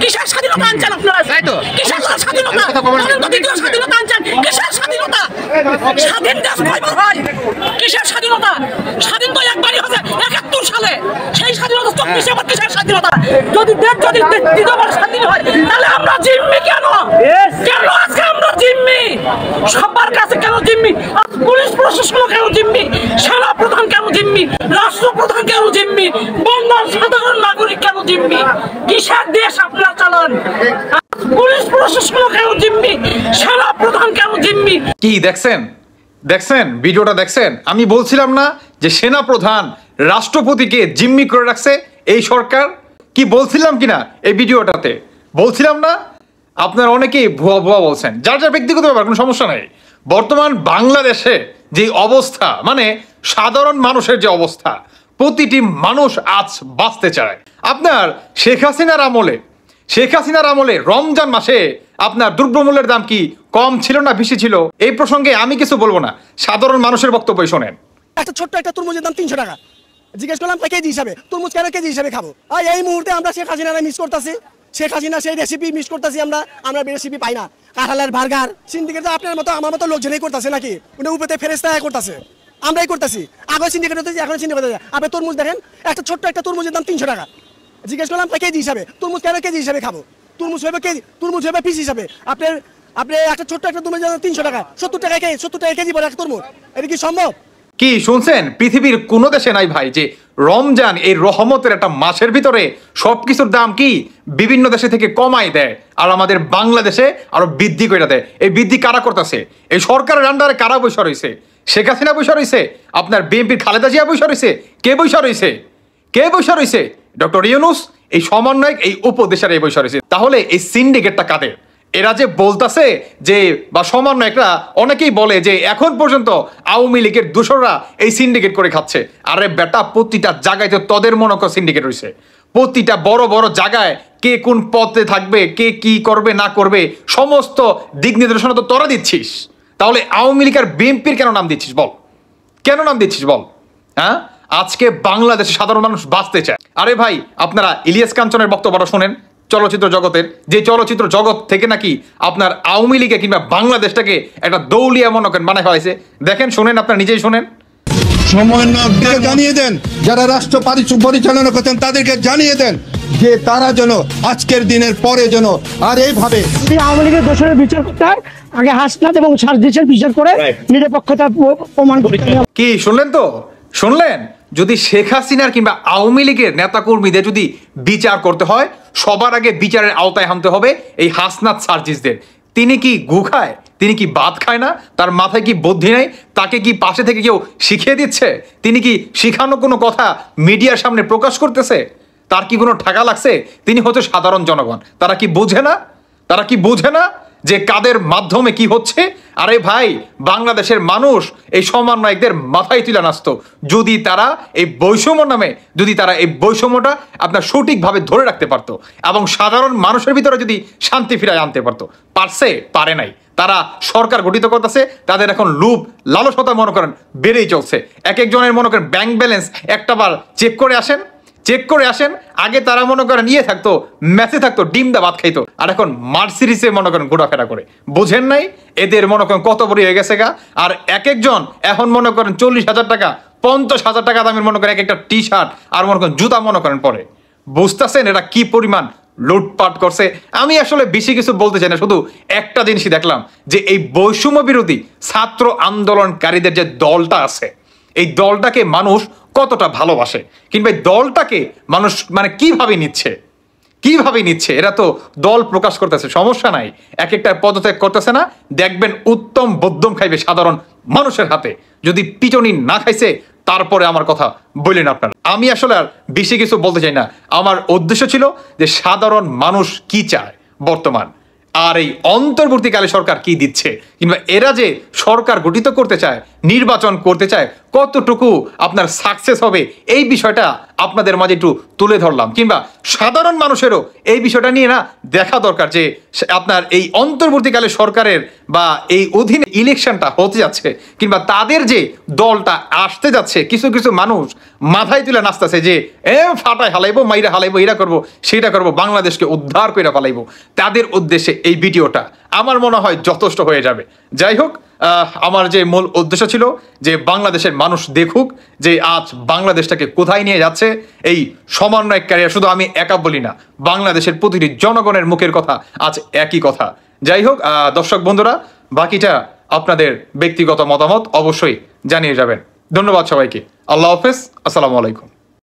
কিসের স্বাধীনতা আনছেন আপনারা? কিসের স্বাধীনতা? দ্বিতীয় স্বাধীনতা আনছেন, কিসের স্বাধীনতা? স্বাধীন দেশ কয়বার হয়? কিসের স্বাধীনতা? স্বাধীন তো একবারই হবে ৭১ সালে, সেই স্বাধীনতা ২৪ আবার কিসের স্বাধীনতা? যদি দেশ যদি দ্বিতীয়বার স্বাধীন হয় তাহলে আমরা জিম্মি কেন? কেন আজকে আমরা জিম্মি? সবার কাছে কেন জিম্মি? পুলিশ প্রশাসন কেন জিম্মি? সেনা প্রধান কেন জিম্মি? রাষ্ট্রপ্রধান কেন জিম্মি? বন্যার সাধারণ নাগরিক কেন জিম্মি? কিসের দেশ আপনারা চালান? পুলিশ প্রশাসন কেন জিম্মি? সেনা প্রধান কেন জিম্মি? কি দেখছেন? দেখছেন ভিডিওটা দেখছেন? আমি বলছিলাম না যে সেনা প্রধান রাষ্ট্রপতিকে জিম্মি করে রাখছে এই সরকার? কি বলছিলাম কিনা এই ভিডিওটাতে? বলছিলাম না? আপনারা অনেকেই ভুয়া ভুয়া বলছেন, যার যার ব্যক্তিগত ব্যাপার, কোনো সমস্যা নেই। বর্তমান বাংলাদেশে যে অবস্থা, মানে সাধারণ মানুষের যে অবস্থা, প্রতিটি মানুষ আজ বাঁচতে চায়। আপনার শেখ হাসিনার আমলে রমজান মাসে আপনার দ্রব্যমূল্যের দাম কি কম ছিল না বেশি ছিল? এই প্রসঙ্গে আমি কিছু বলবো না, সাধারণ মানুষের বক্তব্য শোনেন। একটা ছোট্ট একটা তরমুজের দাম ৩০০ টাকা। জিজ্ঞেস করলাম কেজি হিসাবে, তরমুজ কেন কেজি হিসাবে খাবো? আর এই মুহূর্তে আমরা শেখ হাসিনারা মিস করতেছি, শেখ হাসিনা সেই রেসিপি মিস করতেছি। আমরা রেসিপি পাই না। কাঁঠালের বার্গার সিন্ডিকেট আপনার মতো আমার মতো লোকজনই করতেছে নাকি? উনি উপরে ফেরেস্তা করতেছে, আমরাই করতেছি। আগে সিন্ডিকেট হতেছি, এখন সিন্ডিকেট হতেছে। আপনি তরমুজ দেখেন, একটা ছোট্ট একটা তরমুজের দাম ৩০০ টাকা। জিজ্ঞেস করলাম কেজি হিসাবে, তরমুজ কেন কেজি হিসাবে খাবো? তরমুজ হবে কেজি, তরমুজ হবে পিস হিসাবে। আপনি একটা ছোট্ট একটা তরমুজ ৩০০ টাকা, ৭০ টাকা কেজি পড়ে একটা তরমুজ। এটা কি সম্ভব? কি শুনছেন? পৃথিবীর কোনো দেশে নাই ভাই যে রমজান এই রহমতের একটা মাসের ভিতরে সবকিছুর দাম কি বিভিন্ন দেশে থেকে কমাই দেয়, আর আমাদের বাংলাদেশে আরো বৃদ্ধি করে দেয়। এই বৃদ্ধি কারা করতেছে? এই সরকারের আন্ডারে কারা বৈশা রয়েছে? শেখ হাসিনা বৈশা রয়েছে? আপনার বিএনপির খালেদা জিয়া বৈশা রয়েছে? কে বৈশা রয়েছে? কে বৈশা রয়েছে? ডক্টর ইউনূস, এই সমন্বয়ক, এই উপদেষ্টার এই বৈশা রয়েছে। তাহলে এই সিন্ডিকেটটা কাদের? এরা যে বলতাছে যে, বা সমন্বয়করা অনেকেই বলে যে এখন পর্যন্ত আওয়ামী লীগের দোসররা এই সিন্ডিকেট করে খাচ্ছে। আরে বেটা, প্রতিটা জায়গায় তো তোদের মনে কর সিন্ডিকেট রয়েছে। প্রতিটা বড় বড় জায়গায় কে কোন পদে থাকবে, কে কি করবে না করবে, সমস্ত দিক নির্দেশনা তো তোরা দিচ্ছিস। তাহলে আওয়ামী লীগ আর বিএনপির কেন নাম দিচ্ছিস বল? কেন নাম দিচ্ছিস বল? হ্যাঁ, আজকে বাংলাদেশে সাধারণ মানুষ বাঁচতে চায়। আরে ভাই, আপনারা ইলিয়াস কাঞ্চনের বক্তব্যটা শোনেন, চলচ্চিত্র জগতের, যে চলচ্চিত্র জগৎ থেকে নাকি আপনার আওয়ামী লীগে কিংবা বাংলাদেশটাকে একটা দৌলিয়া মনে করেন বানায় হয়েছে। দেখেন, শোনেন, আপনারা নিজেই শোনেন। সমন্বয়কদের জানিয়ে দেন, যারা রাষ্ট্র পরিচালনা করছেন তাদেরকে জানিয়ে দেন যে তারা যেন আজকের দিনের পরে যেন আর এইভাবে আওয়ামী লীগের দোষরের বিচার করতে হয়, আগে হাসনাত এবং সার্জিসের বিচার করে নিরপেক্ষতা প্রমাণ করতে হবে। কি শুনলেন? তো শুনলেন? যদি শেখ হাসিনার কিংবা আওয়ামী লীগের নেতাকর্মীদের যদি বিচার করতে হয়, সবার আগে বিচারের আওতায় আনতে হবে এই হাসনাত সার্জিসদের। তিনি কি গু খায়? তিনি কি ভাত খায় না? তার মাথায় কি বুদ্ধি নেই? তাকে কি পাশে থেকে কেউ শিখিয়ে দিচ্ছে? তিনি কি শিখানো কোনো কথা মিডিয়ার সামনে প্রকাশ করতেছে? তার কি কোনো ঠাকা লাগছে? তিনি হচ্ছে সাধারণ জনগণ। তারা কি বোঝে না? তারা কি বোঝে না যে কাদের মাধ্যমে কি হচ্ছে? আরে ভাই, বাংলাদেশের মানুষ এই সমন্বয়কদের মাথায় তুলে নাচত যদি তারা এই বৈষম্য নামে, যদি তারা এই বৈষম্যটা আপনার সঠিকভাবে ধরে রাখতে পারতো এবং সাধারণ মানুষের ভিতরে যদি শান্তি ফিরায় আনতে পারতো। পারছে? পারে নাই। তারা সরকার গঠিত করতেছে, তাদের এখন লোভ লালসতা মনে করেন বেড়েই চলছে। এক একজনের মনে করেন ব্যাংক ব্যালেন্স একটা বার চেক করে আসেন। আগে তারা মনে করেন থাকতো, ম্যাচে থাকতো, ডিম দা ভাত খাইতো, আর এখন মার্সিডিসে মনে করেন ঘোরাফেরা করে। বোঝেন নাই এদের মনে করেন কত বড় হয়ে গেছে গা? আর এক একজন এখন মনে করেন 40,000 টাকা, 50,000 টাকা দামের মনে করেন এক একটা টি শার্ট আর মনে করেন জুতা মনে করেন পরে। বুঝতেছেন এরা কি পরিমাণ লুটপাট করছে? আমি আসলে বেশি কিছু বলতে চাই না, শুধু একটা জিনিসই দেখলাম যে এই বৈষম্য বিরোধী ছাত্র আন্দোলনকারীদের যে দলটা আছে, এই দলটাকে মানুষ কতটা ভালোবাসে, কিংবা এই দলটাকে মানুষ মানে কিভাবে নিচ্ছে এরা তো দল প্রকাশ করতেছে, সমস্যা নাই। এক একটা পদত্যাগ করতেছে না, দেখবেন উত্তম বদ্যম খাইবে সাধারণ মানুষের হাতে। যদি পিটনি না খাইছে তারপরে আমার কথা বললেন আপনারা। আমি আসলে আর বেশি কিছু বলতে চাই না। আমার উদ্দেশ্য ছিল যে সাধারণ মানুষ কি চায় বর্তমান, আর এই অন্তর্বর্তীকালে সরকার কি দিচ্ছে, কিংবা এরা যে সরকার গঠিত করতে চায়, নির্বাচন করতে চায়, কতটুকু আপনার সাকসেস হবে এই বিষয়টা আপনাদের মাঝে একটু তুলে ধরলাম, কিংবা সাধারণ মানুষেরও এই বিষয়টা নিয়ে না দেখা দরকার যে আপনার এই অন্তর্বর্তীকালে সরকারের বা এই অধীনে ইলেকশনটা হতে যাচ্ছে, কিংবা তাদের যে দলটা আসতে যাচ্ছে, কিছু কিছু মানুষ মাথায় তুলে নাচতেছে যে ফাটায় হালাইবো, মাইরা হালাইবো, এটা করবো সেটা করবো, বাংলাদেশকে উদ্ধার করে ফেলাইবো। তাদের উদ্দেশ্যে এই ভিডিওটা আমার মনে হয় যথেষ্ট হয়ে যাবে। যাই হোক, আমার যে মূল উদ্দেশ্য ছিল যে বাংলাদেশের মানুষ দেখুক যে আজ বাংলাদেশটাকে কোথায় নিয়ে যাচ্ছে এই সমন্বয়কারীরা। শুধু আমি একা বলি না, বাংলাদেশের প্রতিটি জনগণের মুখের কথা আজ একই কথা। যাই হোক, দর্শক বন্ধুরা, বাকিটা আপনাদের ব্যক্তিগত মতামত অবশ্যই জানিয়ে যাবেন। ধন্যবাদ সবাইকে। আল্লাহ হাফেজ, আসসালামু আলাইকুম।